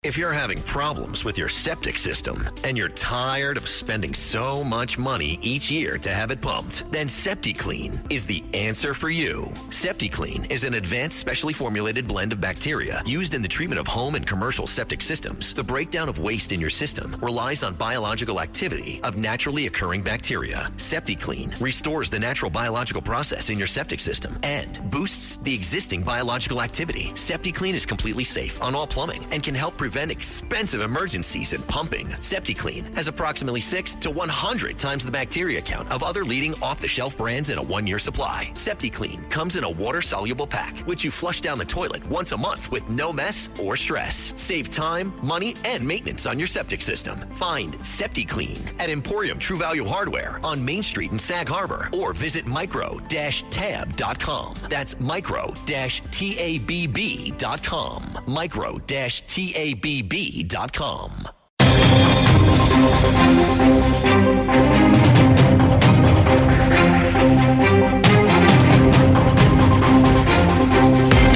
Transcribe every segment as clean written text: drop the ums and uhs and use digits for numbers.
If you're having problems with your septic system and you're tired of spending so much money each year to have it pumped, then SeptiClean is the answer for you. SeptiClean is an advanced specially formulated blend of bacteria used in the treatment of home and commercial septic systems. The breakdown of waste in your system relies on biological activity of naturally occurring bacteria. SeptiClean restores the natural biological process in your septic system and boosts the existing biological activity. SeptiClean is completely safe on all plumbing and can help prevent expensive emergencies in pumping. SeptiClean has approximately 6 to 100 times the bacteria count of other leading off-the-shelf brands in a 1-year supply. SeptiClean comes in a water-soluble pack, which you flush down the toilet once a month with no mess or stress. Save time, money, and maintenance on your septic system. Find SeptiClean at Emporium True Value Hardware on Main Street in Sag Harbor or visit micro-tab.com. That's micro-tabb.com. Micro-tabb.com.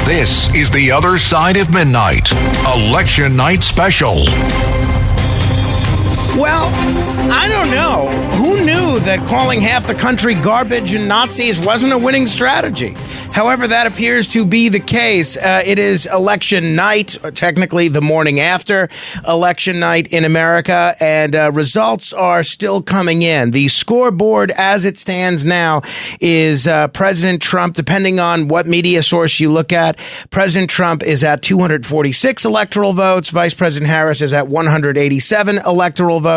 This is The Other Side of Midnight, Election Night Special. Well, I don't know. Who knew that calling half the country garbage and Nazis wasn't a winning strategy? However, that appears to be the case. It is election night, technically the morning after election night in America, and results are still coming in. The scoreboard as it stands now is President Trump, depending on what media source you look at, President Trump is at 246 electoral votes. Vice President Harris is at 187 electoral votes.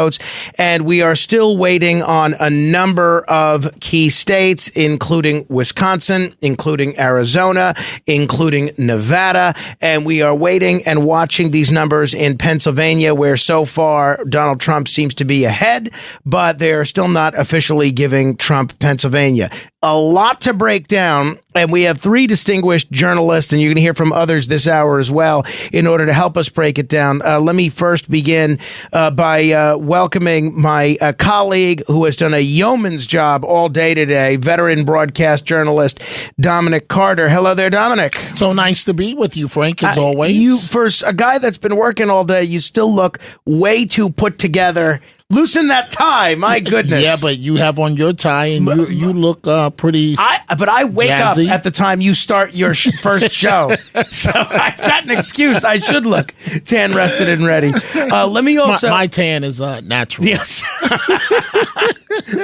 And we are still waiting on a number of key states, including Wisconsin, including Arizona, including Nevada. And we are waiting and watching these numbers in Pennsylvania, where so far Donald Trump seems to be ahead, but they are still not officially giving Trump Pennsylvania. A lot to break down, and we have 3 distinguished journalists, and you're going to hear from others this hour as well, in order to help us break it down. Let me first begin by welcoming my colleague who has done a yeoman's job all day today, veteran broadcast journalist Dominic Carter. Hello there, Dominic. So nice to be with you, Frank, as always. You, for a guy that's been working all day, you still look way too put together. Loosen that tie, my goodness. Yeah, but you have on your tie, and you look pretty But I wake jazzy. up at the time you start your first show. So I've got an excuse. I should look tan, rested, and ready. Let me also... My tan is natural. Yes.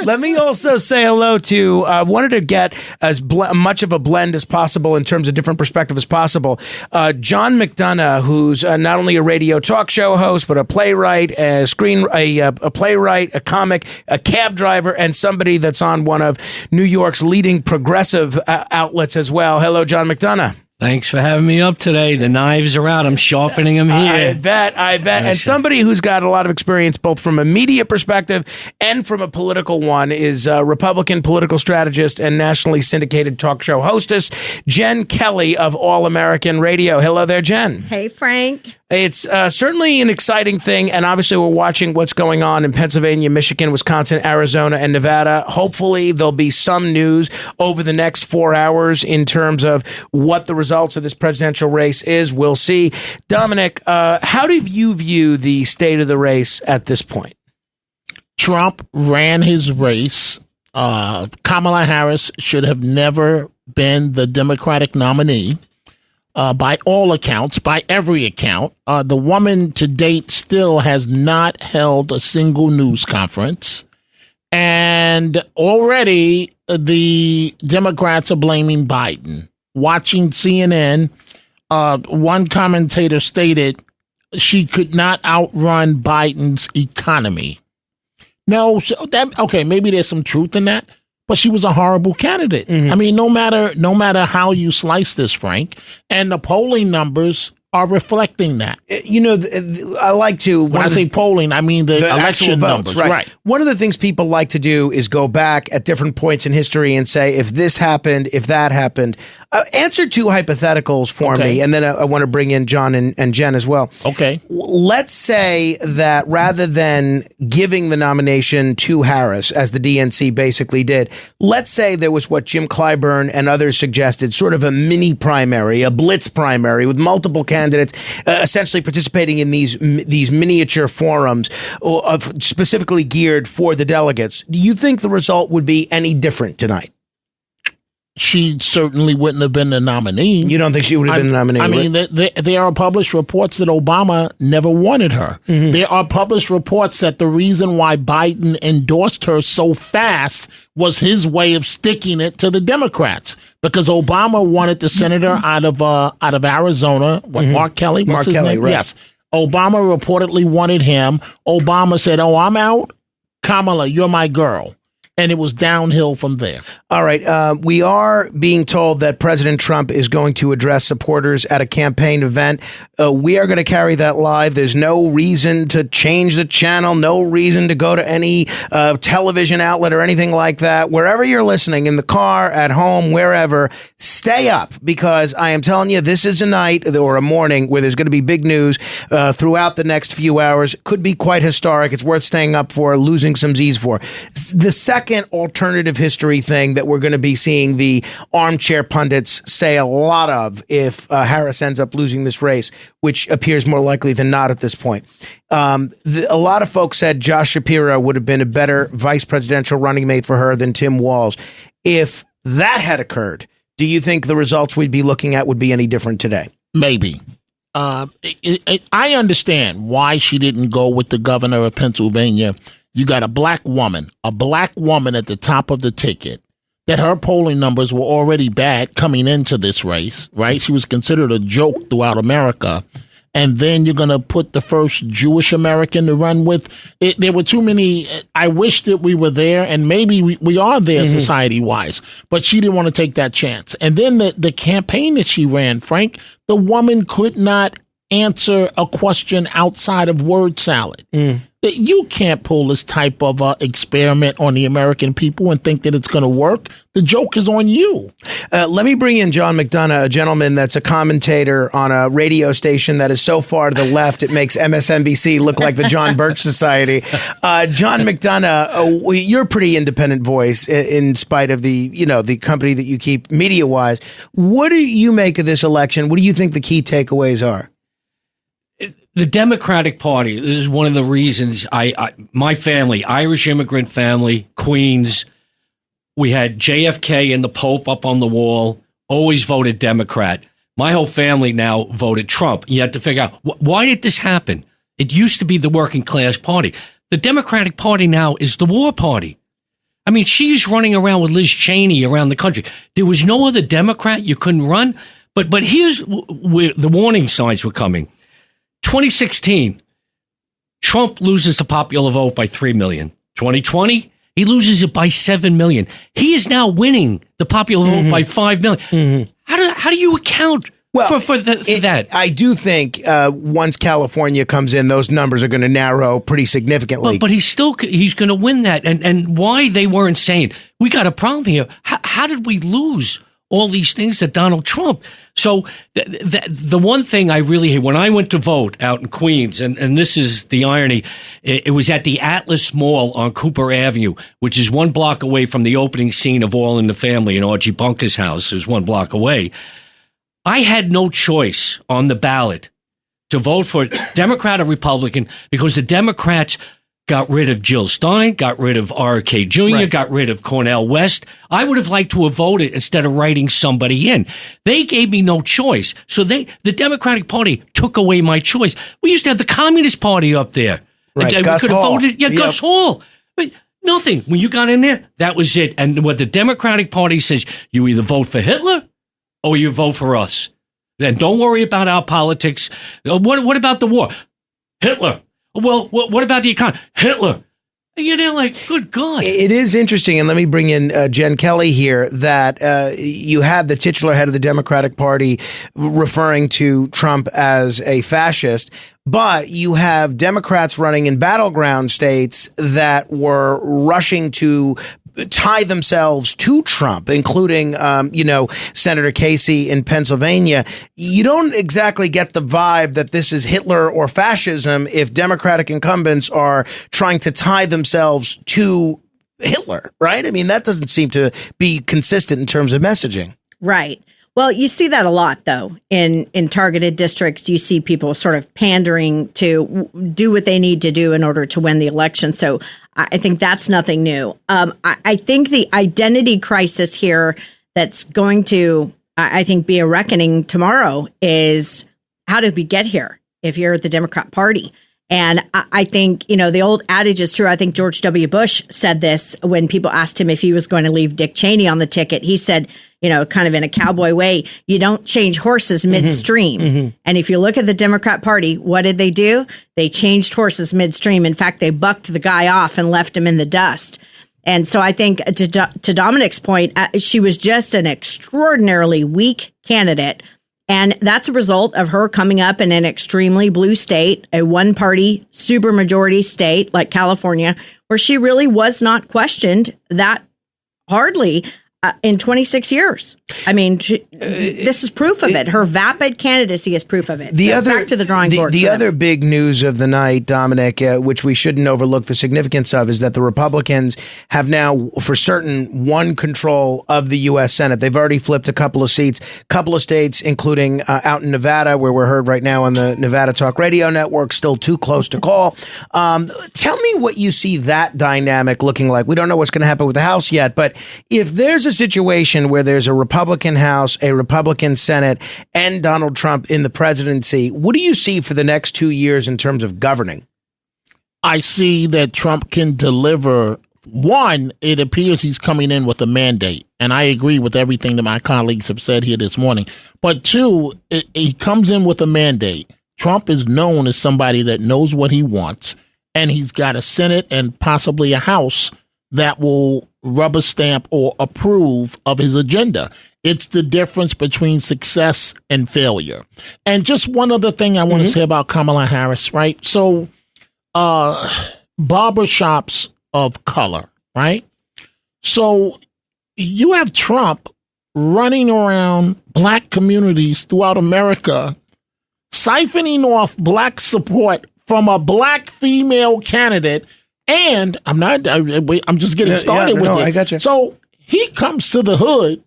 Let me also say hello to... I wanted to get as much of a blend as possible in terms of different perspective as possible. John McDonagh, who's not only a radio talk show host, but a playwright, a playwright, a comic, a cab driver, and somebody that's on one of New York's leading progressive outlets as well. Hello, John McDonagh. Thanks for having me up today. The knives are out. I'm sharpening them here. I bet. And somebody who's got a lot of experience, both from a media perspective and from a political one, is a Republican political strategist and nationally syndicated talk show hostess, Jen Kelly of All American Radio. Hello there, Jen. Hey, Frank. It's certainly an exciting thing, and obviously we're watching what's going on in Pennsylvania, Michigan, Wisconsin, Arizona, and Nevada. Hopefully there'll be some news over the next 4 hours in terms of what the results of this presidential race is. We'll see. Dominic, how do you view the state of the race at this point? Trump ran his race. Kamala Harris should have never been the Democratic nominee. By all accounts, by every account, the woman to date still has not held a single news conference. And already the Democrats are blaming Biden. Watching CNN, one commentator stated she could not outrun Biden's economy. No, okay, maybe there's some truth in that. But she was a horrible candidate. Mm-hmm. I mean, no matter how you slice this, Frank, and the polling numbers are reflecting that. You know, I like to... When I say polling, I mean the election numbers. Right. One of the things people like to do is go back at different points in history and say, if this happened, if that happened. Answer 2 hypotheticals for me, and then I want to bring in John and Jen as well. Okay. Let's say that rather than giving the nomination to Harris, as the DNC basically did, let's say there was what Jim Clyburn and others suggested, sort of a mini primary, a blitz primary with multiple candidates candidates, essentially participating in these miniature forums specifically geared for the delegates. Do you think the result would be any different tonight? She certainly wouldn't have been the nominee. You don't think she would have been the nominee? I mean, there are published reports that Obama never wanted her. Mm-hmm. There are published reports that the reason why Biden endorsed her so fast was his way of sticking it to the Democrats, because Obama wanted the senator out of Arizona, Mark Kelly? What's his name? Right. Yes. Obama reportedly wanted him. Obama said, "Oh, I'm out. Kamala, you're my girl." And it was downhill from there. All right. We are being told that President Trump is going to address supporters at a campaign event. We are going to carry that live. There's no reason to change the channel, no reason to go to any television outlet or anything like that. Wherever you're listening, in the car, at home, wherever, stay up, because I am telling you, this is a night or a morning where there's going to be big news throughout the next few hours. Could be quite historic. It's worth staying up for, losing some Z's for. The second alternative history thing that we're going to be seeing the armchair pundits say a lot of if Harris ends up losing this race, which appears more likely than not at this point. A lot of folks said Josh Shapiro would have been a better vice presidential running mate for her than Tim Walz. If that had occurred, do you think the results we'd be looking at would be any different today? Maybe. I understand why she didn't go with the governor of Pennsylvania. You got a black woman at the top of the ticket, that her polling numbers were already bad coming into this race, right? She was considered a joke throughout America. And then you're going to put the first Jewish American to run with it. There were too many. I wish that we were there, and maybe we are there society-wise, but she didn't want to take that chance. And then the campaign that she ran, Frank, the woman could not answer a question outside of word salad. You can't pull this type of experiment on the American people and think that it's going to work. The joke is on you. Let me bring in John McDonagh, a gentleman that's a commentator on a radio station that is so far to the left it makes MSNBC look like the John Birch Society. John McDonagh, you're a pretty independent voice in spite of the company that you keep media-wise. What do you make of this election? What do you think the key takeaways are? The Democratic Party, this is one of the reasons my family, Irish immigrant family, Queens, we had JFK and the Pope up on the wall, always voted Democrat. My whole family now voted Trump. You had to figure out, why did this happen? It used to be the working class party. The Democratic Party now is the war party. I mean, she's running around with Liz Cheney around the country. There was no other Democrat you couldn't run. But here's where the warning signs were coming. 2016, Trump loses the popular vote by 3 million. 2020, he loses it by 7 million. He is now winning the popular vote by 5 million. How do you account for that? I do think once California comes in, those numbers are going to narrow pretty significantly. But he's going to win that. And why they weren't saying, we got a problem here. How did we lose all these things that Donald Trump? So the one thing I really hate, when I went to vote out in Queens, and this is the irony, it was at the Atlas Mall on Cooper Avenue, which is 1 block away from the opening scene of All in the Family in Archie Bunker's house. It was 1 block away. I had no choice on the ballot to vote for Democrat or Republican, because the Democrats got rid of Jill Stein, got rid of R.K. Jr., got rid of Cornel West. I would have liked to have voted instead of writing somebody in. They gave me no choice. So the Democratic Party took away my choice. We used to have the Communist Party up there. Right, we Gus could have Hall. voted. Yeah, Gus Hall. But nothing. When you got in there, that was it. And what the Democratic Party says, you either vote for Hitler or you vote for us. Then don't worry about our politics. What about the war? Hitler. Well, what about the economy? Hitler. You're there like, good God. It is interesting, and let me bring in Jen Kelly here, that you had the titular head of the Democratic Party referring to Trump as a fascist, but you have Democrats running in battleground states that were rushing to tie themselves to Trump, including, Senator Casey in Pennsylvania. You don't exactly get the vibe that this is Hitler or fascism if Democratic incumbents are trying to tie themselves to Hitler, right? I mean, that doesn't seem to be consistent in terms of messaging. Right. Well, you see that a lot, though, in targeted districts. You see people sort of pandering to do what they need to do in order to win the election. So I think that's nothing new. I think the identity crisis here that's going to, I think, be a reckoning tomorrow is how did we get here if you're the Democrat Party? And I think, the old adage is true. I think George W. Bush said this when people asked him if he was going to leave Dick Cheney on the ticket. He said, kind of in a cowboy way, you don't change horses midstream. Mm-hmm. And if you look at the Democrat Party, what did they do? They changed horses midstream. In fact, they bucked the guy off and left him in the dust. And so I think to Dominic's point, she was just an extraordinarily weak candidate. And that's a result of her coming up in an extremely blue state, a one-party supermajority state like California, where she really was not questioned that hardly in 26 years. I mean, this is proof of it. Her vapid candidacy is proof of it. Back to the drawing board. The other big news of the night, Dominic, which we shouldn't overlook the significance of, is that the Republicans have now, for certain, won control of the U.S. Senate. They've already flipped a couple of seats, couple of states, including out in Nevada, where we're heard right now on the Nevada Talk Radio Network, still too close to call. Tell me what you see that dynamic looking like. We don't know what's going to happen with the House yet, but if there's a situation where there's a Republican House, a Republican Senate, and Donald Trump in the presidency, what do you see for the next 2 years in terms of governing? I see that Trump can deliver. One, it appears he's coming in with a mandate, and I agree with everything that my colleagues have said here this morning. But two, he comes in with a mandate. Trump is known as somebody that knows what he wants, and he's got a Senate and possibly a House that will rubber stamp or approve of his agenda. It's the difference between success and failure. And just one other thing I want to say about Kamala Harris, right? So, barbershops of color, right? So you have Trump running around black communities throughout America, siphoning off black support from a black female candidate. And I'm just getting started with it. I got you. So he comes to the hood,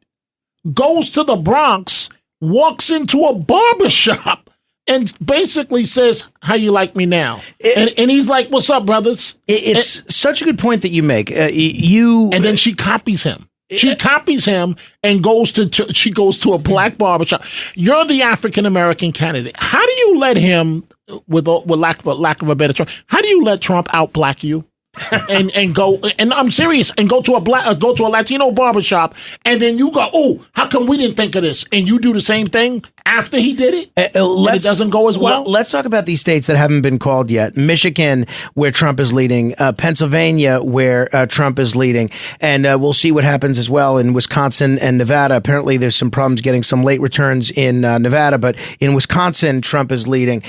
goes to the Bronx, walks into a barbershop, and basically says, "How you like me now?" And he's like, "What's up, brothers?" It's such a good point that you make. And then she copies him. She copies him and goes to a black barbershop. You're the African American candidate. How do you let him, with lack of a better term, how do you let Trump out black you? and go, and I'm serious, and go to a Latino barbershop, and then you go, "Oh, how come we didn't think of this?" And you do the same thing after he did it, and it doesn't go as well. Let's talk about these states that haven't been called yet. Michigan, where Trump is leading, Pennsylvania, where Trump is leading, and we'll see what happens as well in Wisconsin and Nevada. Apparently, there's some problems getting some late returns in Nevada, but in Wisconsin, Trump is leading.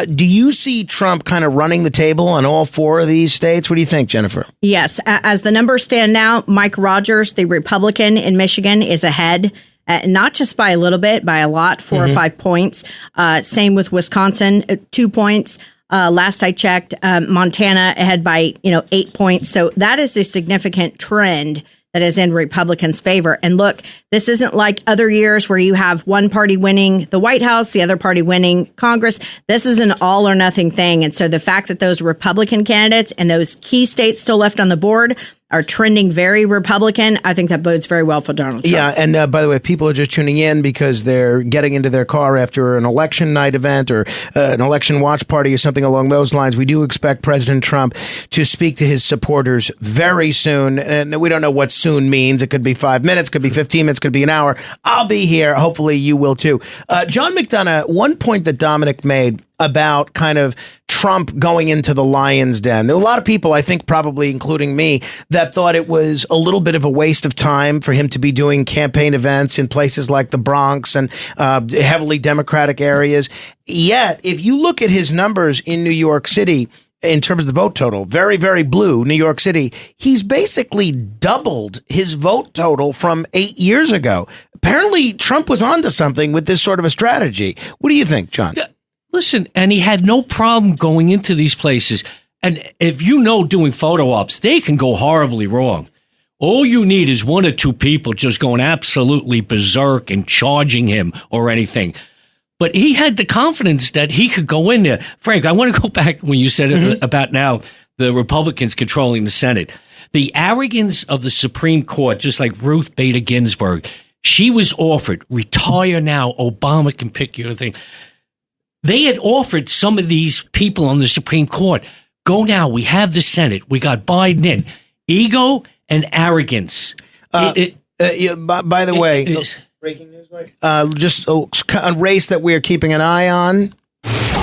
Do you see Trump kind of running the table on all four of these states? What do you think, Jennifer? Yes. As the numbers stand now, Mike Rogers, the Republican in Michigan, is ahead, not just by a little bit, by a lot, 4 or 5 points. Same with Wisconsin, 2 points. Last I checked, Montana ahead by 8 points. So that is a significant trend that is in Republicans' favor. And look, this isn't like other years where you have one party winning the White House, the other party winning Congress. This is an all or nothing thing. And so the fact that those Republican candidates and those key states still left on the board are trending very Republican, I think that bodes very well for Donald Trump. Yeah, and by the way, if people are just tuning in because they're getting into their car after an election night event or an election watch party or something along those lines, we do expect President Trump to speak to his supporters very soon. And we don't know what soon means. It could be 5 minutes, could be 15 minutes, could be an hour. I'll be here. Hopefully you will too. John McDonagh, one point that Dominic made about kind of Trump going into the lion's den. There were a lot of people, I think probably including me, that thought it was a little bit of a waste of time for him to be doing campaign events in places like the Bronx and heavily Democratic areas. Yet, if you look at his numbers in New York City, in terms of the vote total, very, very blue, New York City, he's basically doubled his vote total from 8 years ago. Apparently, Trump was onto something with this sort of a strategy. What do you think, John? Listen, and he had no problem going into these places. And if doing photo ops, they can go horribly wrong. All you need is one or two people just going absolutely berserk and charging him or anything. But he had the confidence that he could go in there. Frank, I want to go back when you said about now the Republicans controlling the Senate. The arrogance of the Supreme Court, just like Ruth Bader Ginsburg, she was offered, retire now, Obama can pick your thing. They had offered some of these people on the Supreme Court, go now, we have the Senate, we got Biden in. Ego and arrogance. By the way, breaking news, just a race that we're keeping an eye on.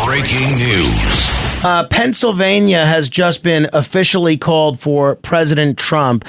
Breaking news. Pennsylvania has just been officially called for President Trump.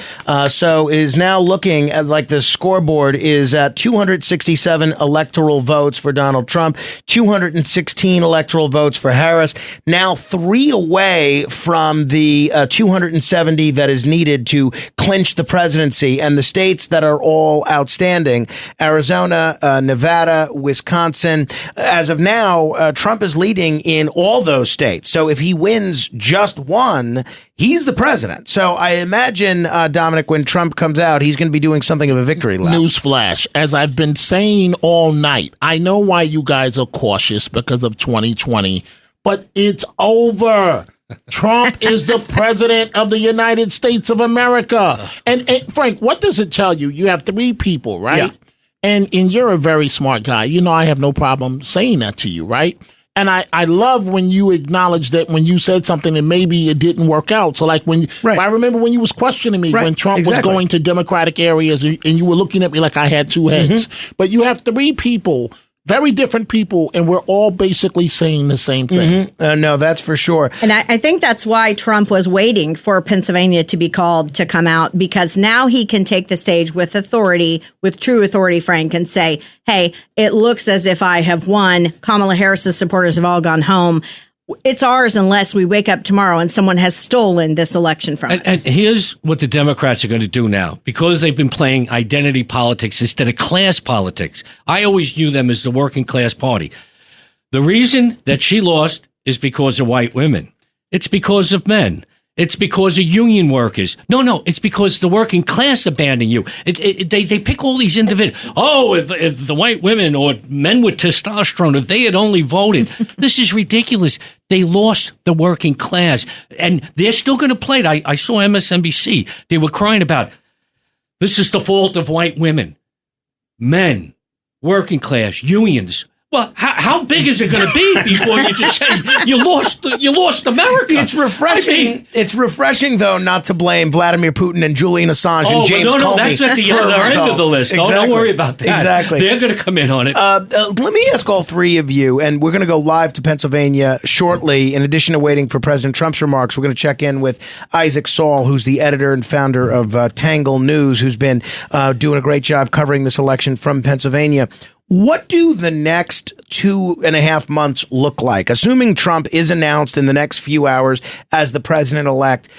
So is now looking at like the scoreboard is at 267 electoral votes for Donald Trump, 216 electoral votes for Harris. Now 3 away from the 270 that is needed to clinch the presidency. And the states that are all outstanding, Arizona, Nevada, Wisconsin. As of now, Trump is leading in all those states. So if he wins just one, he's the president. So I imagine, Dominic, when Trump comes out, he's going to be doing something of a victory lap. Newsflash. As I've been saying all night, I know why you guys are cautious because of 2020, but it's over. Trump is the president of the United States of America. And Frank, what does it tell you? You have 3 people, right? Yeah. And you're a very smart guy. You know, I have no problem saying that to you, right? And I love when you acknowledge that when you said something and maybe it didn't work out. So like when I remember when you was questioning me when Trump was going to Democratic areas and you were looking at me like I had 2 heads. But you have 3 people, very different people, and we're all basically saying the same thing. No, that's for sure. And I think that's why Trump was waiting for Pennsylvania to be called to come out, because now he can take the stage with authority, with true authority, Frank, and say, hey, it looks as if I have won. Kamala Harris's supporters have all gone home. It's ours unless we wake up tomorrow and someone has stolen this election from us. And here's what the Democrats are going to do now. Because they've been playing identity politics instead of class politics. I always knew them as the working class party. The reason that she lost is because of white women. It's because of men. It's because of union workers. No, it's because the working class abandoned you. They pick all these individuals. Oh, if the white women or men with testosterone, if they had only voted. This is ridiculous. They lost the working class. And they're still going to play it. I saw MSNBC. They were crying about, this is the fault of white women. Men, working class, unions. Well, how big is it going to be before you just say you lost America? It's refreshing. It's refreshing, though, not to blame Vladimir Putin and Julian Assange and James Comey. No, that's at the other end of the list. Exactly. Don't worry about that. Exactly. They're going to come in on it. Let me ask all 3 of you, and we're going to go live to Pennsylvania shortly. In addition to waiting for President Trump's remarks, we're going to check in with Isaac Saul, who's the editor and founder of Tangle News, who's been doing a great job covering this election from Pennsylvania. What do the next 2.5 months look like? Assuming Trump is announced in the next few hours as the president-elect,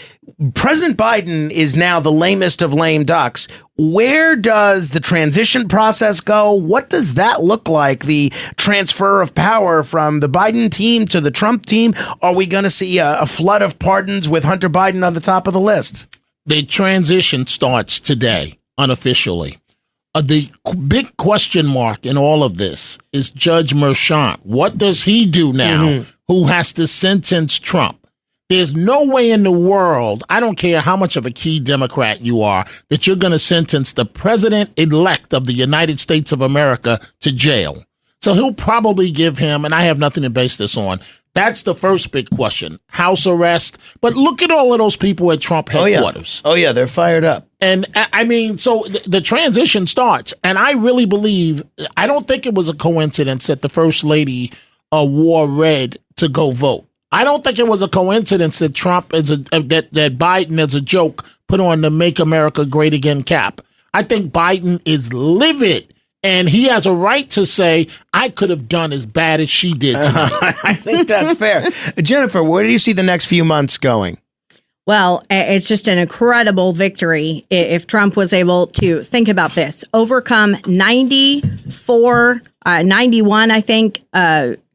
President Biden is now the lamest of lame ducks. Where does the transition process go? What does that look like, the transfer of power from the Biden team to the Trump team? Are we going to see a flood of pardons with Hunter Biden on the top of the list? The transition starts today, unofficially. The big question mark in all of this is Judge Merchant. What does he do now who has to sentence Trump? There's no way in the world, I don't care how much of a key Democrat you are, that you're going to sentence the president-elect of the United States of America to jail. So he'll probably give him, and I have nothing to base this on, that's the first big question, house arrest. But look at all of those people at Trump headquarters. Oh, yeah, they're fired up. And I mean, so the transition starts. And I really believe, I don't think it was a coincidence that the first lady wore red to go vote. I don't think it was a coincidence that Trump that Biden, as a joke, put on the Make America Great Again cap. I think Biden is livid. And he has a right to say, I could have done as bad as she did tonight. I think that's fair. Jennifer, where do you see the next few months going? Well, it's just an incredible victory if Trump was able to, think about this, overcome 91, I think,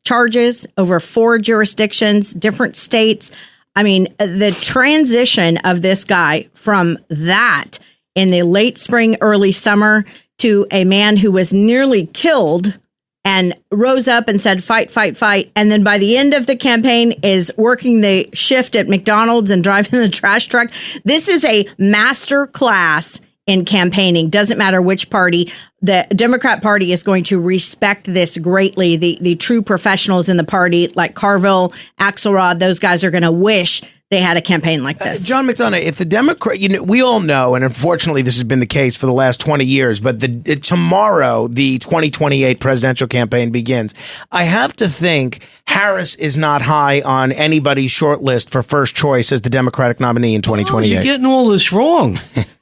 charges over 4 jurisdictions, different states. I mean, the transition of this guy from that in the late spring, early summer to a man who was nearly killed and rose up and said, fight, fight, fight. And then by the end of the campaign is working the shift at McDonald's and driving the trash truck. This is a master class in campaigning. Doesn't matter which party. The Democrat Party is going to respect this greatly. The true professionals in the party, like Carville, Axelrod, those guys are going to wish they had a campaign like this. John McDonagh, if the Democrat, we all know, and unfortunately this has been the case for the last 20 years, but tomorrow the 2028 presidential campaign begins. I have to think Harris is not high on anybody's short list for first choice as the Democratic nominee in 2028. You're getting all this wrong.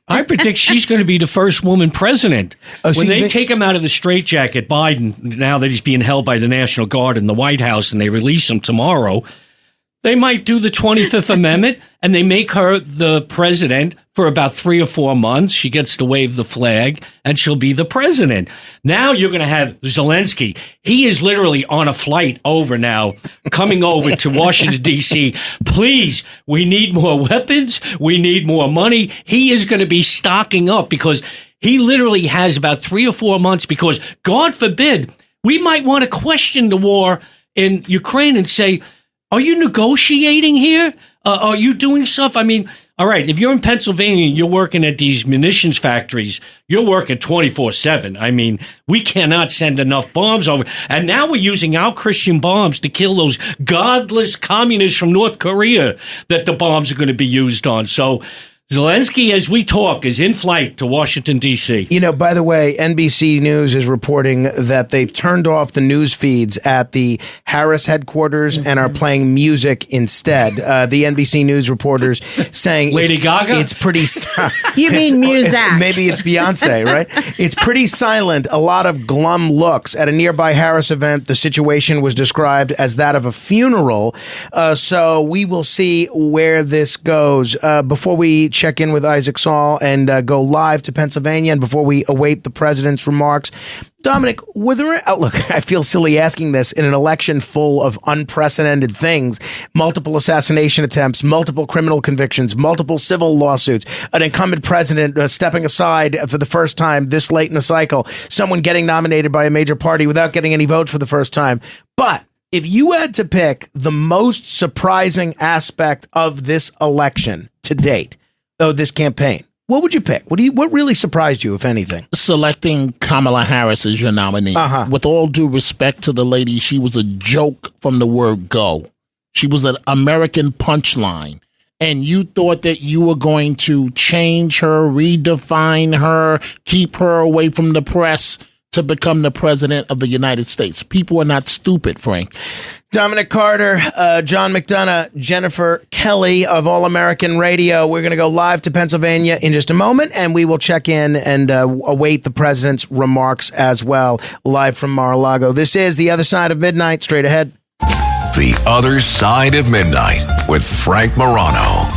I predict she's going to be the first woman president. When they take him out of the straitjacket, Biden, now that he's being held by the National Guard in the White House, and they release him tomorrow, they might do the 25th Amendment, and they make her the president for about 3 or 4 months. She gets to wave the flag, and she'll be the president. Now you're going to have Zelensky. He is literally on a flight over now, coming over to Washington, D.C. Please, we need more weapons. We need more money. He is going to be stocking up because he literally has about 3 or 4 months because, God forbid, we might want to question the war in Ukraine and say, are you negotiating here? Are you doing stuff? I mean, all right, if you're in Pennsylvania and you're working at these munitions factories, you're working 24/7. I mean, we cannot send enough bombs over. And now we're using our Christian bombs to kill those godless communists from North Korea that the bombs are going to be used on. So Zelensky, as we talk, is in flight to Washington, D.C. By the way, NBC News is reporting that they've turned off the news feeds at the Harris headquarters and are playing music instead. The NBC News reporters saying Lady Gaga? It's pretty You mean music. Maybe it's Beyonce, right? It's pretty silent. A lot of glum looks. At a nearby Harris event, the situation was described as that of a funeral. So we will see where this goes. Before we check in with Isaac Saul and go live to Pennsylvania, and before we await the president's remarks, Dominic, look, I feel silly asking this in an election full of unprecedented things, multiple assassination attempts, multiple criminal convictions, multiple civil lawsuits, an incumbent president stepping aside for the first time this late in the cycle, someone getting nominated by a major party without getting any votes for the first time. But if you had to pick the most surprising aspect of this election to date, this campaign, what would you pick? What really surprised you, if anything? Selecting Kamala Harris as your nominee. With all due respect to the lady, she was a joke from the word go. She was an American punchline. And you thought that you were going to change her, redefine her, keep her away from the press to become the president of the United States. People are not stupid, Frank. Dominic Carter, John McDonagh, Jennifer Kelly of All American Radio. We're going to go live to Pennsylvania in just a moment, and we will check in and await the president's remarks as well, live from Mar-a-Lago. This is The Other Side of Midnight. Straight ahead. The Other Side of Midnight with Frank Morano.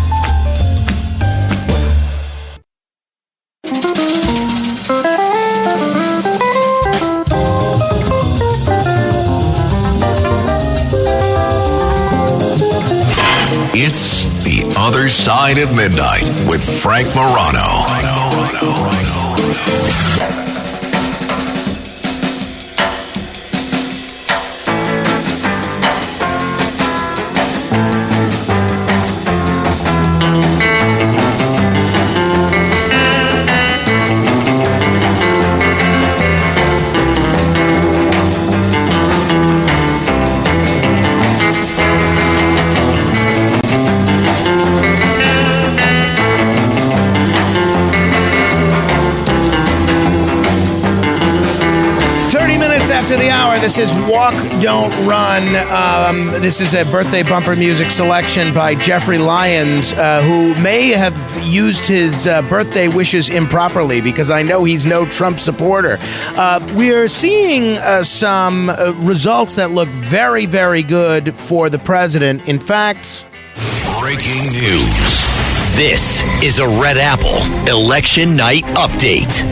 It's The Other Side of Midnight with Frank Morano. After the hour, this is Walk, Don't Run. This is a birthday bumper music selection by Jeffrey Lyons, who may have used his birthday wishes improperly, because I know he's no Trump supporter. We are seeing some results that look very, very good for the president. In fact, breaking news. This is a Red Apple Election Night Update.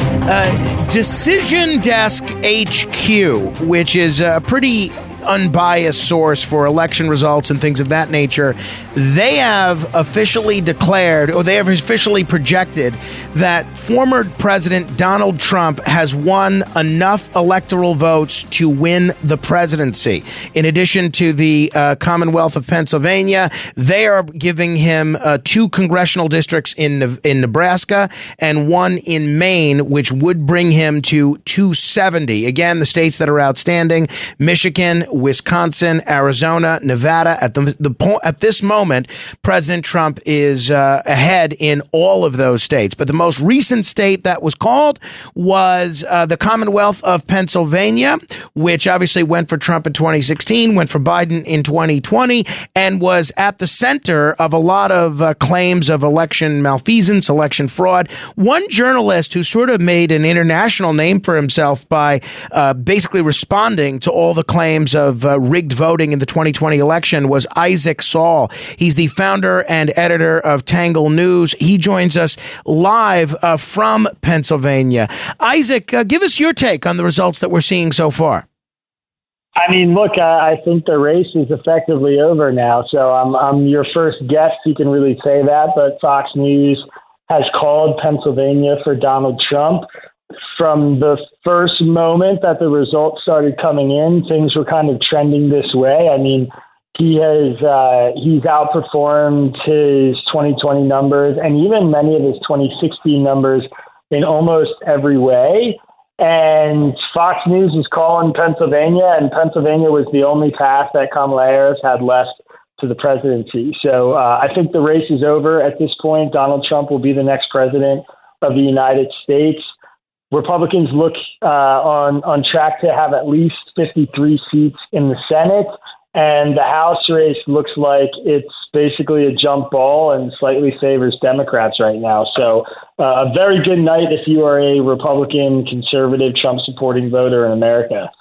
Decision Desk HQ, which is a pretty unbiased source for election results and things of that nature, they have officially declared, or they have officially projected, that former President Donald Trump has won enough electoral votes to win the presidency. In addition to the Commonwealth of Pennsylvania, they are giving him 2 congressional districts in Nebraska and 1 in Maine, which would bring him to 270. Again, the states that are outstanding: Michigan, Wisconsin, Arizona, Nevada. At this moment, President Trump is ahead in all of those states. But the most recent state that was called was the Commonwealth of Pennsylvania, which obviously went for Trump in 2016, went for Biden in 2020, and was at the center of a lot of claims of election malfeasance, election fraud. One journalist who sort of made an international name for himself by basically responding to all the claims of rigged voting in the 2020 election was Isaac Saul. He's the founder and editor of Tangle News. He joins us live from Pennsylvania. Isaac, give us your take on the results that we're seeing so far. I mean, look, I think the race is effectively over now. So I'm your first guest who can really say that. But Fox News has called Pennsylvania for Donald Trump. From the first moment that the results started coming in, things were kind of trending this way. I mean, he's outperformed his 2020 numbers and even many of his 2016 numbers in almost every way. And Fox News is calling Pennsylvania, and Pennsylvania was the only path that Kamala Harris had left to the presidency. So I think the race is over at this point. Donald Trump will be the next president of the United States. Republicans look on track to have at least 53 seats in the Senate. And the House race looks like it's basically a jump ball and slightly favors Democrats right now. So a very good night if you are a Republican, conservative, Trump-supporting voter in America.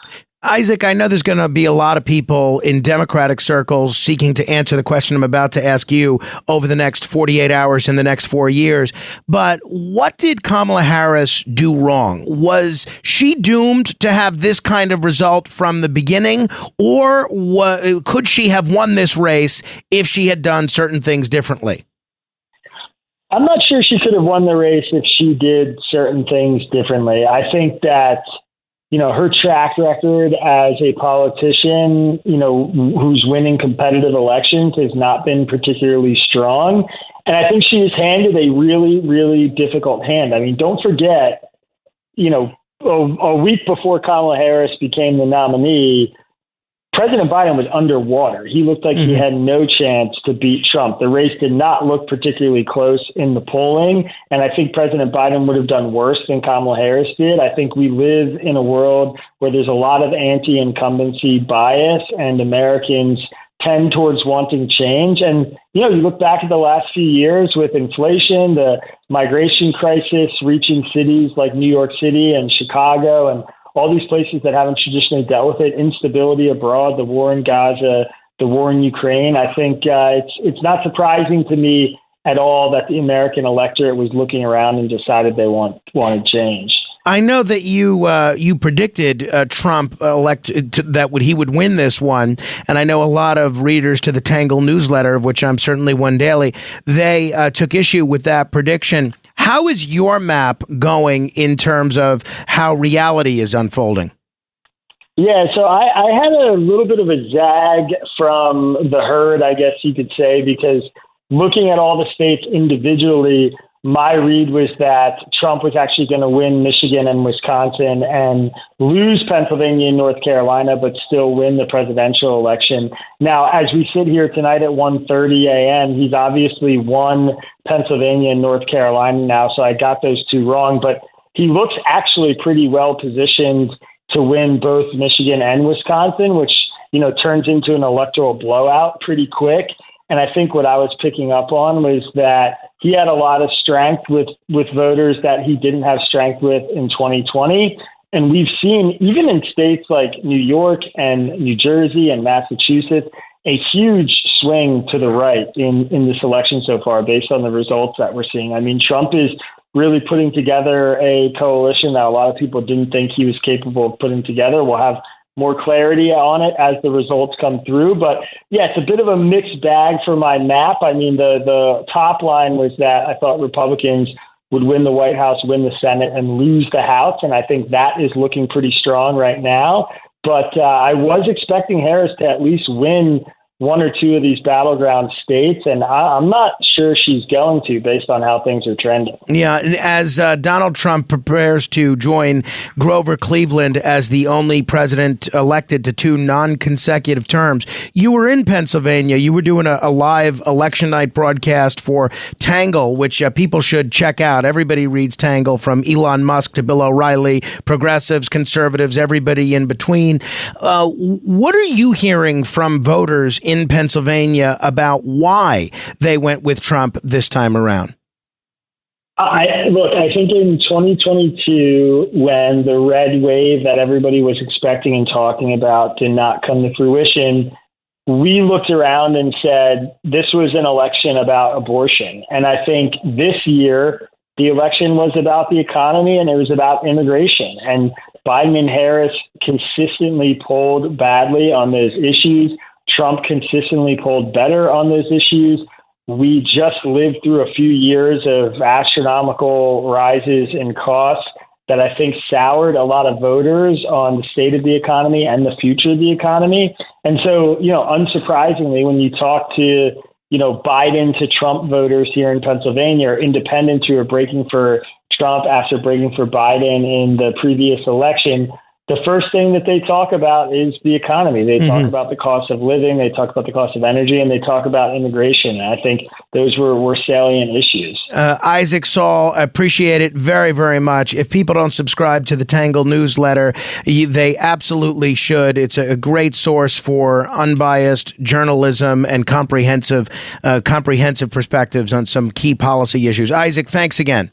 Isaac, I know there's going to be a lot of people in Democratic circles seeking to answer the question I'm about to ask you over the next 48 hours in the next 4 years. But what did Kamala Harris do wrong? Was she doomed to have this kind of result from the beginning? Or could she have won this race if she had done certain things differently? I'm not sure she could have won the race if she did certain things differently. I think that her track record as a politician, who's winning competitive elections has not been particularly strong. And I think she was handed a really, really difficult hand. I mean, don't forget, a week before Kamala Harris became the nominee, President Biden was underwater. He looked like he had no chance to beat Trump. The race did not look particularly close in the polling, and I think President Biden would have done worse than Kamala Harris did. I think we live in a world where there's a lot of anti-incumbency bias, and Americans tend towards wanting change. And, you look back at the last few years with inflation, the migration crisis reaching cities like New York City and Chicago and all these places that haven't traditionally dealt with it, instability abroad, the war in Gaza, the war in Ukraine. I think it's not surprising to me at all that the American electorate was looking around and decided they wanted change. I know that you predicted Trump that he would win this one, and I know a lot of readers to the Tangle newsletter, of which I'm certainly one daily, they took issue with that prediction. How is your map going in terms of how reality is unfolding? Yeah, so I had a little bit of a zag from the herd, I guess you could say, because looking at all the states individually, my read was that Trump was actually going to win Michigan and Wisconsin and lose Pennsylvania and North Carolina, but still win the presidential election. Now, as we sit here tonight at 1:30 a.m., he's obviously won Pennsylvania and North Carolina now, so I got those two wrong. But he looks actually pretty well positioned to win both Michigan and Wisconsin, which, turns into an electoral blowout pretty quick. And I think what I was picking up on was that he had a lot of strength with voters that he didn't have strength with in 2020. And we've seen, even in states like New York and New Jersey and Massachusetts, a huge swing to the right in this election so far based on the results that we're seeing. I mean, Trump is really putting together a coalition that a lot of people didn't think he was capable of putting together. We'll have more clarity on it as the results come through. But yeah, it's a bit of a mixed bag for my map. I mean, the top line was that I thought Republicans would win the White House, win the Senate, and lose the House. And I think that is looking pretty strong right now. But I was expecting Harris to at least win one or two of these battleground states, and I'm not sure she's going to, based on how things are trending. Yeah, as Donald Trump prepares to join Grover Cleveland as the only president elected to 2 non-consecutive terms, you were in Pennsylvania. You were doing a live election night broadcast for Tangle, which people should check out. Everybody reads Tangle, from Elon Musk to Bill O'Reilly, progressives, conservatives, everybody in between. What are you hearing from voters in Pennsylvania about why they went with Trump this time around? I think in 2022, when the red wave that everybody was expecting and talking about did not come to fruition, we looked around and said, this was an election about abortion. And I think this year, the election was about the economy and it was about immigration. And Biden and Harris consistently polled badly on those issues. Trump consistently polled better on those issues. We just lived through a few years of astronomical rises in costs that I think soured a lot of voters on the state of the economy and the future of the economy. And so, unsurprisingly, when you talk to, Biden to Trump voters here in Pennsylvania, or independents who are breaking for Trump after breaking for Biden in the previous election, the first thing that they talk about is the economy. They talk about the cost of living, they talk about the cost of energy, and they talk about immigration. And I think those were salient issues. Isaac Saul, I appreciate it very, very much. If people don't subscribe to the Tangle newsletter, they absolutely should. It's a great source for unbiased journalism and comprehensive perspectives on some key policy issues. Isaac, thanks again.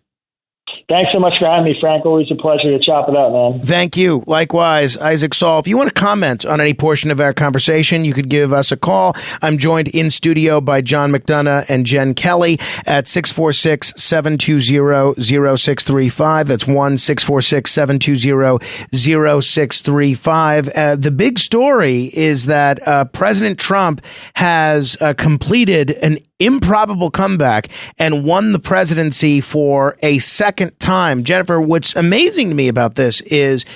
Thanks so much for having me, Frank. Always a pleasure to chop it up, man. Thank you. Likewise, Isaac Saul. If you want to comment on any portion of our conversation, you could give us a call. I'm joined in studio by John McDonagh and Jen Kelly at 646-720-0635. That's 1-646-720-0635. The big story is that President Trump has completed an improbable comeback and won the presidency for a second time. Jennifer, what's amazing to me about this is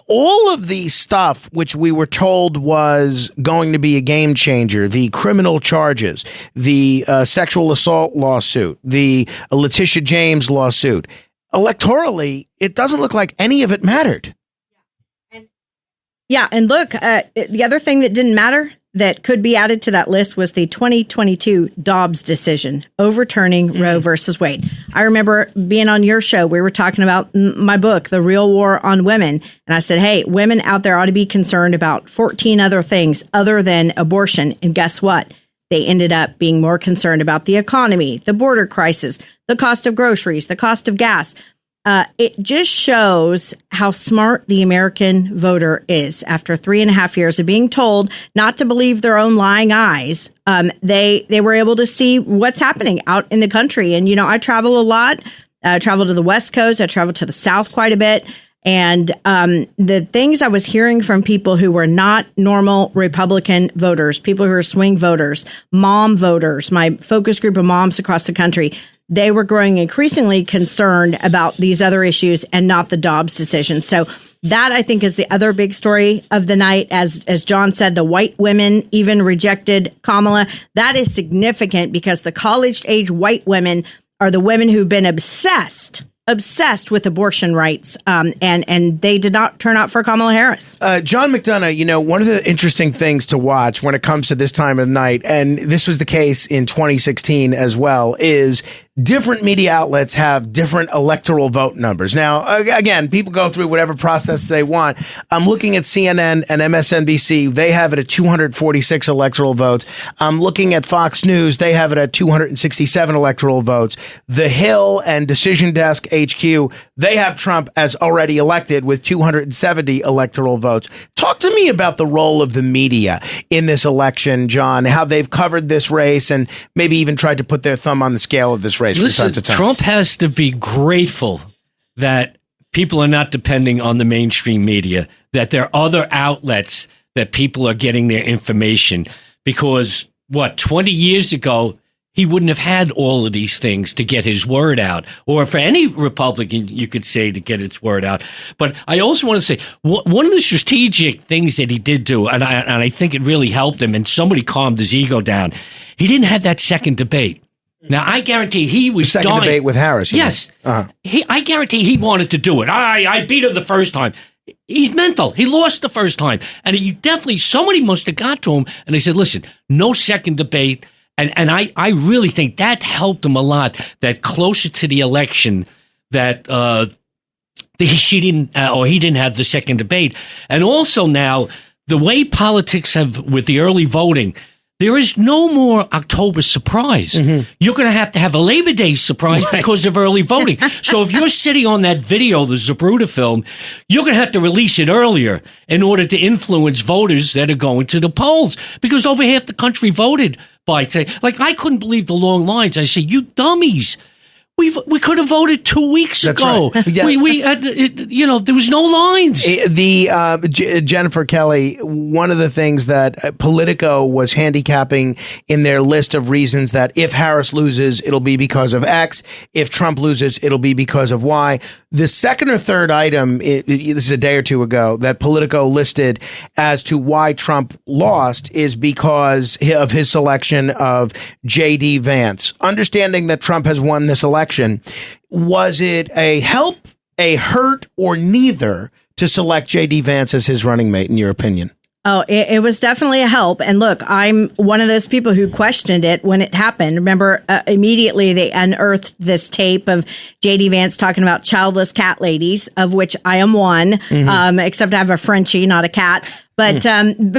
all of the stuff which we were told was going to be a game changer, the criminal charges, the sexual assault lawsuit, the Letitia James lawsuit, electorally, it doesn't look like any of it mattered. Yeah, and look, the other thing that didn't matter that could be added to that list was the 2022 Dobbs decision overturning Roe versus Wade. I remember being on your show. We were talking about my book, The Real War on Women. And I said, hey, women out there ought to be concerned about 14 other things other than abortion. And guess what? They ended up being more concerned about the economy, the border crisis, the cost of groceries, the cost of gas. It just shows how smart the American voter is. After 3.5 years of being told not to believe their own lying eyes, they were able to see what's happening out in the country. And, I travel a lot. I travel to the West Coast. I travel to the South quite a bit. And the things I was hearing from people who were not normal Republican voters, people who are swing voters, mom voters, my focus group of moms across the country, they were growing increasingly concerned about these other issues and not the Dobbs decision. So that, I think, is the other big story of the night. As John said, the white women even rejected Kamala. That is significant because the college-age white women are the women who've been obsessed with abortion rights, and they did not turn out for Kamala Harris. John McDonagh, one of the interesting things to watch when it comes to this time of night, and this was the case in 2016 as well, is different media outlets have different electoral vote numbers. Now, again, people go through whatever process they want. I'm looking at CNN and MSNBC. They have it at 246 electoral votes. I'm looking at Fox News. They have it at 267 electoral votes. The Hill and Decision Desk HQ, they have Trump as already elected with 270 electoral votes. Talk to me about the role of the media in this election, John, how they've covered this race and maybe even tried to put their thumb on the scale of this race. Listen, Trump has to be grateful that people are not depending on the mainstream media. that there are other outlets that people are getting their information, because 20 years ago, he wouldn't have had all of these things to get his word out, or for any Republican, you could say, to get its word out. But I also want to say one of the strategic things that he did do, and I think it really helped him, and somebody calmed his ego down. He didn't have that second debate. Now, I guarantee he was second dying. debate with Harris. Yes. I guarantee he wanted to do it. I beat her the first time. He's mental. He lost the first time. And somebody must have got to him, and they said, listen, no second debate. And I really think that helped him a lot, that closer to the election that he didn't have the second debate. And also now, the way politics have with the early voting, there is no more October surprise. You're going to have a Labor Day surprise because of early voting. So if you're sitting on that video, the Zapruder film, you're going to have to release it earlier in order to influence voters that are going to the polls, because over half the country voted by today. Like, I couldn't believe the long lines. I say, you dummies. We could have voted 2 weeks ago. Right. Yeah. There was no lines. Jennifer Kelly, one of the things that Politico was handicapping in their list of reasons that if Harris loses, it'll be because of X. If Trump loses, it'll be because of Y. The second or third item, this is a day or two ago, that Politico listed as to why Trump lost is because of his selection of J.D. Vance. Understanding that Trump has won this election, was it a help, a hurt, or neither to select J.D. Vance as his running mate, in your opinion? Oh, it was definitely a help. And look, I'm one of those people who questioned it when it happened. Remember, immediately they unearthed this tape of J.D. Vance talking about childless cat ladies, of which I am one, except I have a Frenchie, not a cat. But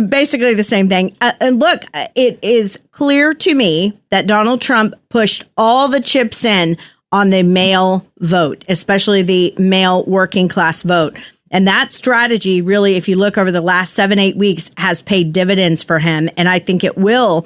basically the same thing. And look, it is clear to me that Donald Trump pushed all the chips in on the male vote, especially the male working class vote. And that strategy really, if you look over the last 7-8 weeks, has paid dividends for him. And I think it will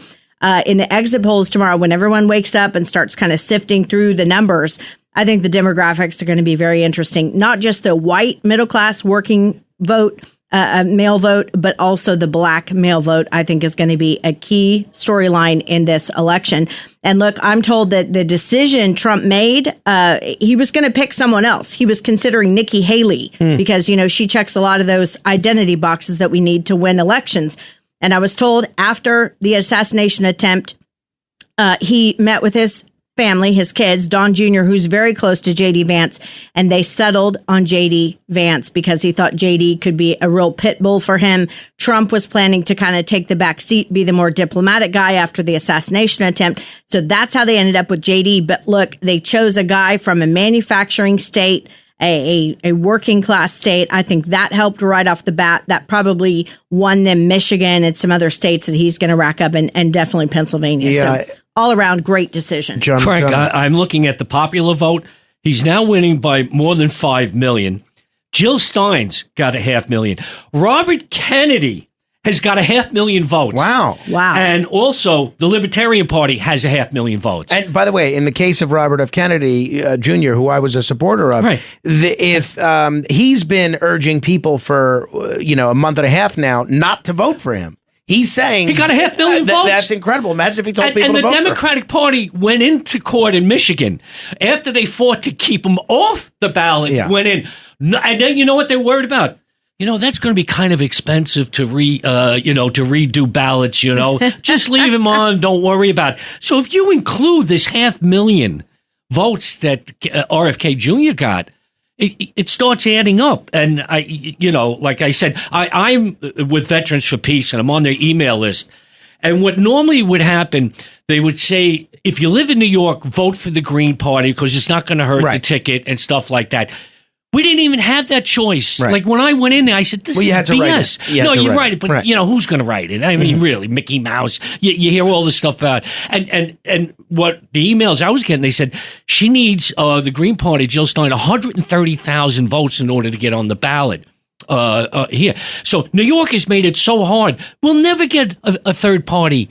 in the exit polls tomorrow, when everyone wakes up and starts kind of sifting through the numbers. I think the demographics are going to be very interesting. Not just the white middle class working vote, male vote, but also the black male vote, I think, is going to be a key storyline in this election. And look, I'm told that the decision Trump made, he was going to pick someone else. He was considering Nikki Haley because, she checks a lot of those identity boxes that we need to win elections. And I was told after the assassination attempt, he met with his family, his kids, Don Jr., who's very close to J.D. Vance, and they settled on J.D. Vance because he thought J.D. could be a real pit bull for him. Trump was planning to kind of take the back seat, be the more diplomatic guy after the assassination attempt. So that's how they ended up with J.D. But look, they chose a guy from a manufacturing state, a working class state. I think that helped right off the bat. That probably won them Michigan and some other states that he's going to rack up, and definitely Pennsylvania. Yeah. So all around great decision. Frank, I'm looking at the popular vote. He's now winning by more than 5 million. Jill Stein's got 500,000. Robert Kennedy has got 500,000 votes. Wow. And also, the Libertarian Party has 500,000 votes. And by the way, in the case of Robert F. Kennedy Jr., who I was a supporter of, if he's been urging people for a month and a half now not to vote for him. He's saying he got 500,000 votes. That's incredible. Imagine if he told people to vote for him. And the Democratic Party went into court in Michigan after they fought to keep him off the ballot. Yeah. Went in, and then you know what they're worried about? That's going to be kind of expensive to redo ballots. Just leave him on. Don't worry about it. So if you include this 500,000 votes that RFK Jr. got, it starts adding up. And like I said, I'm with Veterans for Peace and I'm on their email list. And what normally would happen, they would say, if you live in New York, vote for the Green Party because it's not going to hurt the ticket and stuff like that. We didn't even have that choice. Right. Like when I went in there, I said, this is BS. No, you write it, but who's going to write it? I mean, really, Mickey Mouse. You hear all this stuff about it. And what the emails I was getting, they said she needs the Green Party, Jill Stein, 130,000 votes in order to get on the ballot here. So New York has made it so hard. We'll never get a third party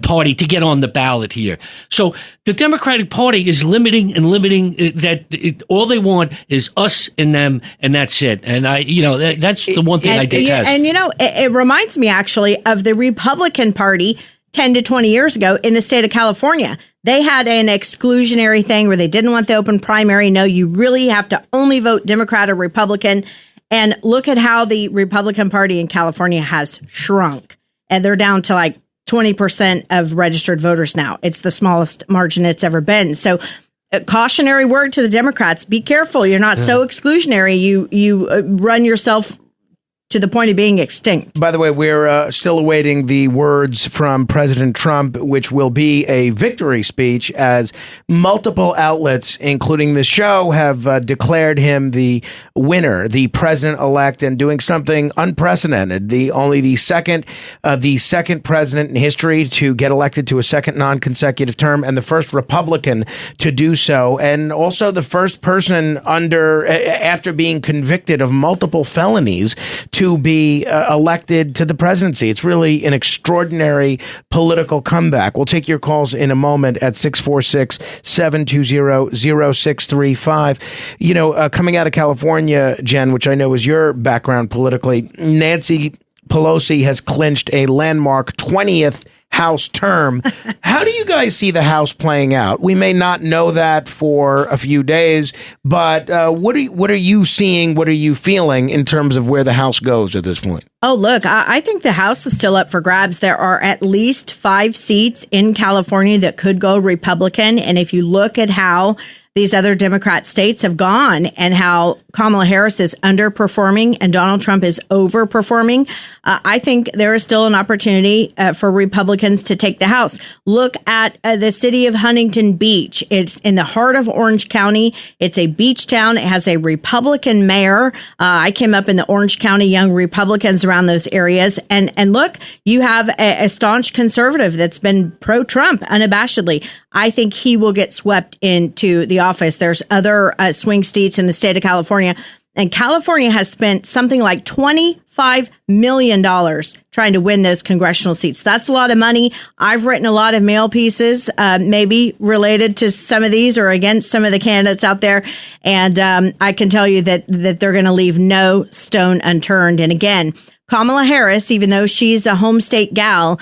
party to get on the ballot here. So the Democratic Party is limiting that all they want is us and them, and that's it. And that's the one thing I detest. And it reminds me actually of the Republican Party 10 to 20 years ago in the state of California. They had an exclusionary thing where they didn't want the open primary. No, you really have to only vote Democrat or Republican. And look at how the Republican Party in California has shrunk. And they're down to like 20% of registered voters now. It's the smallest margin it's ever been. So a cautionary word to the Democrats. Be careful. You're not so exclusionary. You run yourself to the point of being extinct. By the way, we're still awaiting the words from President Trump, which will be a victory speech, as multiple outlets, including the show, have declared him the winner, the president-elect, and doing something unprecedented. The second president in history to get elected to a second non-consecutive term, and the first Republican to do so, and also the first person after being convicted of multiple felonies to be elected to the presidency. It's really an extraordinary political comeback. We'll take your calls in a moment at 646-720-0635. Coming out of California, Jen, which I know is your background politically, Nancy Pelosi has clinched a landmark 20th House term. How do you guys see the House playing out? We may not know that for a few days, but what are you seeing? What are you feeling in terms of where the House goes at this point? Oh, look, I think the House is still up for grabs. There are at least 5 seats in California that could go Republican. And if you look at how these other Democrat states have gone and how Kamala Harris is underperforming and Donald Trump is overperforming, I think there is still an opportunity for Republicans to take the House. Look at the city of Huntington Beach. It's in the heart of Orange County. It's a beach town. It has a Republican mayor. I came up in the Orange County Young Republicans around those areas. And look, you have a staunch conservative that's been pro-Trump unabashedly. I think he will get swept into the office. There's other swing states in the state of California, and California has spent something like $25 million trying to win those congressional seats. That's a lot of money. I've written a lot of mail pieces, maybe related to some of these or against some of the candidates out there. And I can tell you that they're going to leave no stone unturned. And again, Kamala Harris, even though she's a home state gal,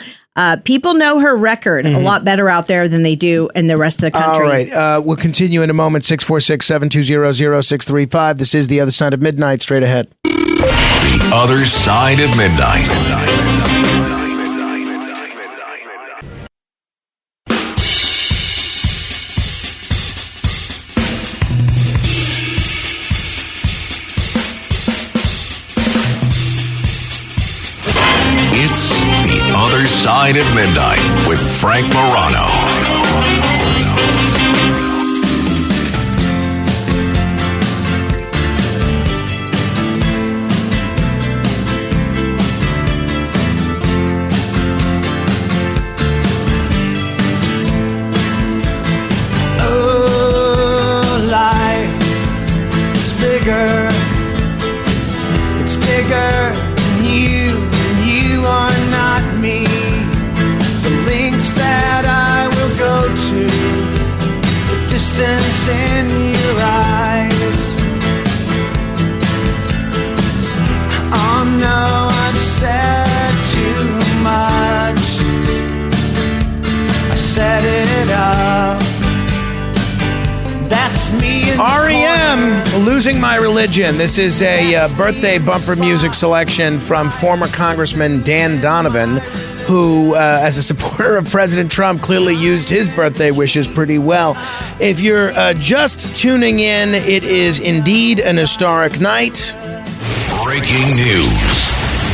people know her record a lot better out there than they do in the rest of the country. All right. We'll continue in a moment. 646-720-0635. This is The Other Side of Midnight. Straight ahead. The Other Side of Midnight. It's The Other Side of Midnight with Frank Morano. Oh, life is bigger. It's bigger than you. You are not me. The links that I will go to, the distance in your eyes. Oh no, I've said too much. I set it up. That's me. REM, Losing My Religion. This is a birthday bumper music selection from former Congressman Dan Donovan, who, as a supporter of President Trump, clearly used his birthday wishes pretty well. If you're just tuning in, it is indeed an historic night. Breaking news.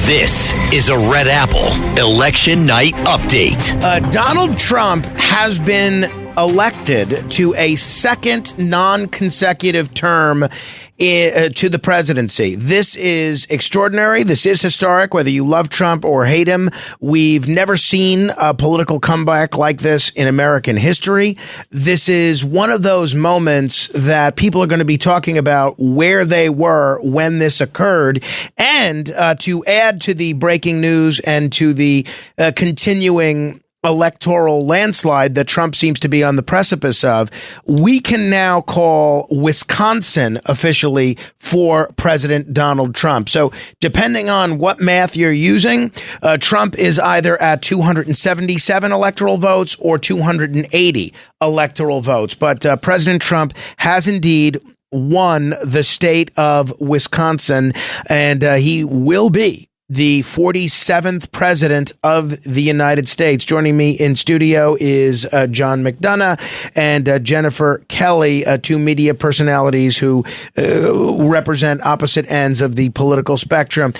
This is a Red Apple Election Night Update. Donald Trump has been elected to a second non-consecutive term to the presidency. This is extraordinary. This is historic, whether you love Trump or hate him. We've never seen a political comeback like this in American history. This is one of those moments that people are going to be talking about where they were when this occurred. And to add to the breaking news and to the continuing electoral landslide that Trump seems to be on the precipice of, we can now call Wisconsin officially for President Donald Trump. So depending on what math you're using, Trump is either at 277 electoral votes or 280 electoral votes. But President Trump has indeed won the state of Wisconsin, and he will be the 47th president of the United States. Joining me in studio is John McDonagh and Jennifer Kelly, two media personalities who represent opposite ends of the political spectrum.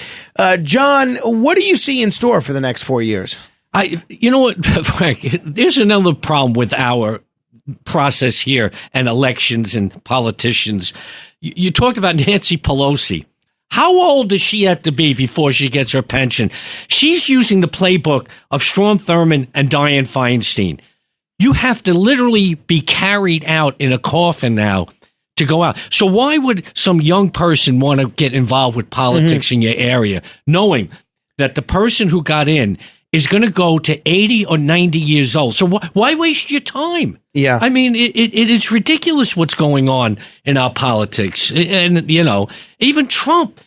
John, what do you see in store for the next 4 years? You know what, Frank, there's another problem with our process here and elections and politicians. You talked about Nancy Pelosi. How old does she have to be before she gets her pension? She's using the playbook of Strom Thurmond and Dianne Feinstein. You have to literally be carried out in a coffin now to go out. So why would some young person want to get involved with politics in your area, knowing that the person who got in is going to go to 80 or 90 years old? So why waste your time? Yeah. I mean, it is ridiculous what's going on in our politics. And, you know, even Trump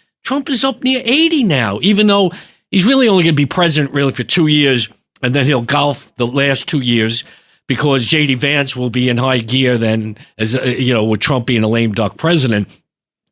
is up near 80 now, even though he's really only going to be president really for 2 years. And then he'll golf the last 2 years because J.D. Vance will be in high gear then, as you know, with Trump being a lame duck president.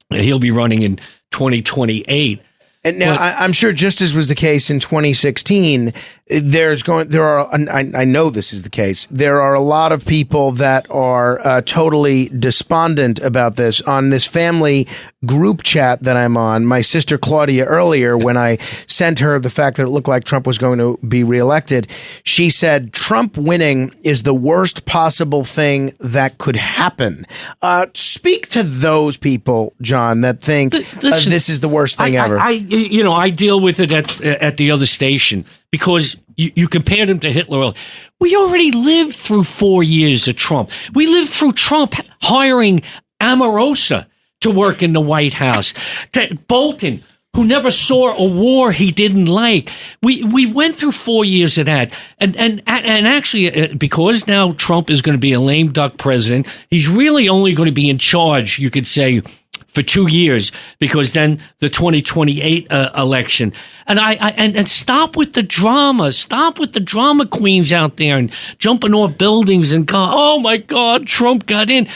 And he'll be running in 2028. And now I'm sure, just as was the case in 2016, I know this is the case. There are a lot of people that are totally despondent about this. On this family group chat that I'm on, my sister Claudia earlier, when I sent her the fact that it looked like Trump was going to be reelected, she said Trump winning is the worst possible thing that could happen. Speak to those people, John, that think this is the worst thing ever. I deal with it at the other station because you compared him to Hitler. We already lived through 4 years of Trump. We lived through Trump hiring Omarosa to work in the White House. Bolton, who never saw a war he didn't like. We went through 4 years of that. And actually, because now Trump is going to be a lame duck president, he's really only going to be in charge, you could say, for 2 years, because then the 2028 election. And stop with the drama. Stop with the drama queens out there and jumping off buildings and go, oh my God, Trump got in.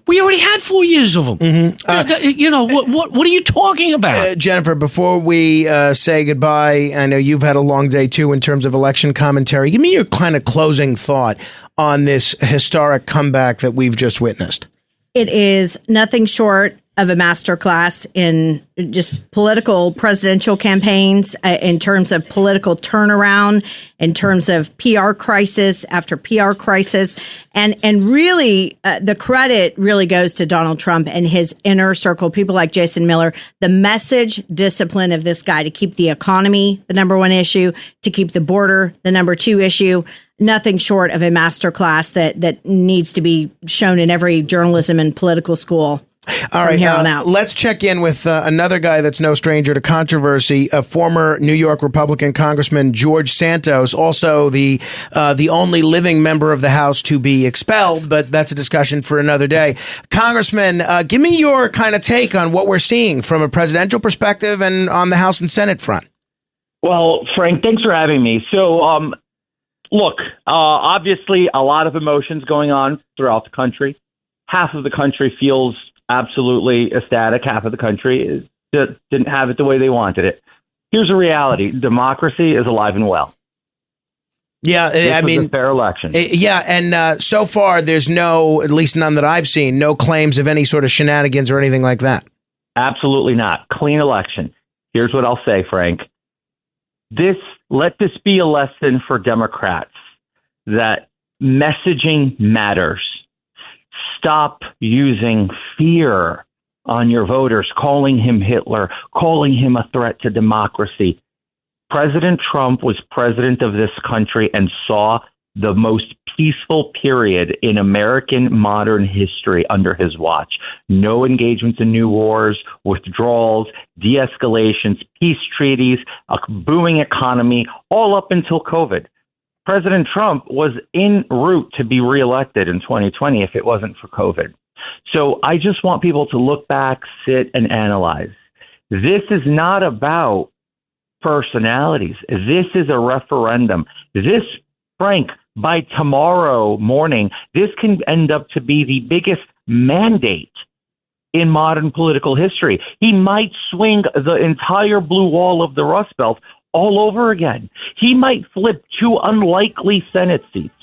We already had 4 years of them. What are you talking about? Jennifer, before we say goodbye, I know you've had a long day too in terms of election commentary. Give me your kind of closing thought on this historic comeback that we've just witnessed. It is nothing short of a masterclass in just political presidential campaigns, in terms of political turnaround, in terms of PR crisis after PR crisis. And really, the credit really goes to Donald Trump and his inner circle, people like Jason Miller, the message discipline of this guy to keep the economy the number one issue, to keep the border the number two issue. Nothing short of a masterclass that needs to be shown in every journalism and political school. All right, let's check in with another guy that's no stranger to controversy, a former New York Republican Congressman George Santos, also the only living member of the House to be expelled, but that's a discussion for another day. Congressman, give me your kind of take on what we're seeing from a presidential perspective and on the House and Senate front. Well, Frank, thanks for having me. So, look, obviously a lot of emotions going on throughout the country. Half of the country feels absolutely ecstatic. Half of the country didn't have it the way they wanted it. Here's a reality. Democracy is alive and well. Yeah, I mean, a fair election. Yeah, and so far there's no, at least none that I've seen, no claims of any sort of shenanigans or anything like that. Absolutely not. Clean election. Here's what I'll say, Frank. Let this be a lesson for Democrats that messaging matters. Stop using fear on your voters, calling him Hitler, calling him a threat to democracy. President Trump was president of this country and saw the most peaceful period in American modern history under his watch. No engagements in new wars, withdrawals, de-escalations, peace treaties, a booming economy, all up until COVID. President Trump was en route to be reelected in 2020 if it wasn't for COVID. So I just want people to look back, sit, and analyze. This is not about personalities. This is a referendum. This, Frank, by tomorrow morning, this can end up to be the biggest mandate in modern political history. He might swing the entire blue wall of the Rust Belt all over again. He might flip 2 unlikely Senate seats.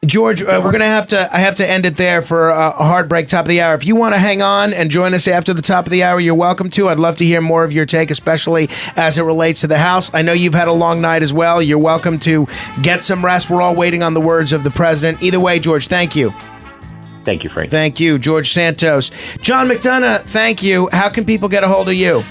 George, I have to end it there for a hard break, top of the hour. If you want to hang on and join us after the top of the hour, you're welcome to. I'd love to hear more of your take, especially as it relates to the House. I know you've had a long night as well. You're welcome to get some rest. We're all waiting on the words of the president. Either way, George, thank you. Thank you, Frank. Thank you, George Santos. John McDonagh, thank you. How can people get a hold of you?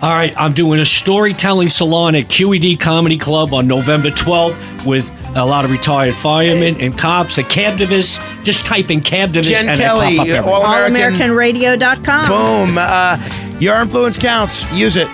All right, I'm doing a storytelling salon at QED Comedy Club on November 12th with a lot of retired firemen and cops, a cab divis. Just type in cab divis Jen and Kelly, it pop up everywhere. AllAmericanRadio.com. Boom. Your influence counts. Use it.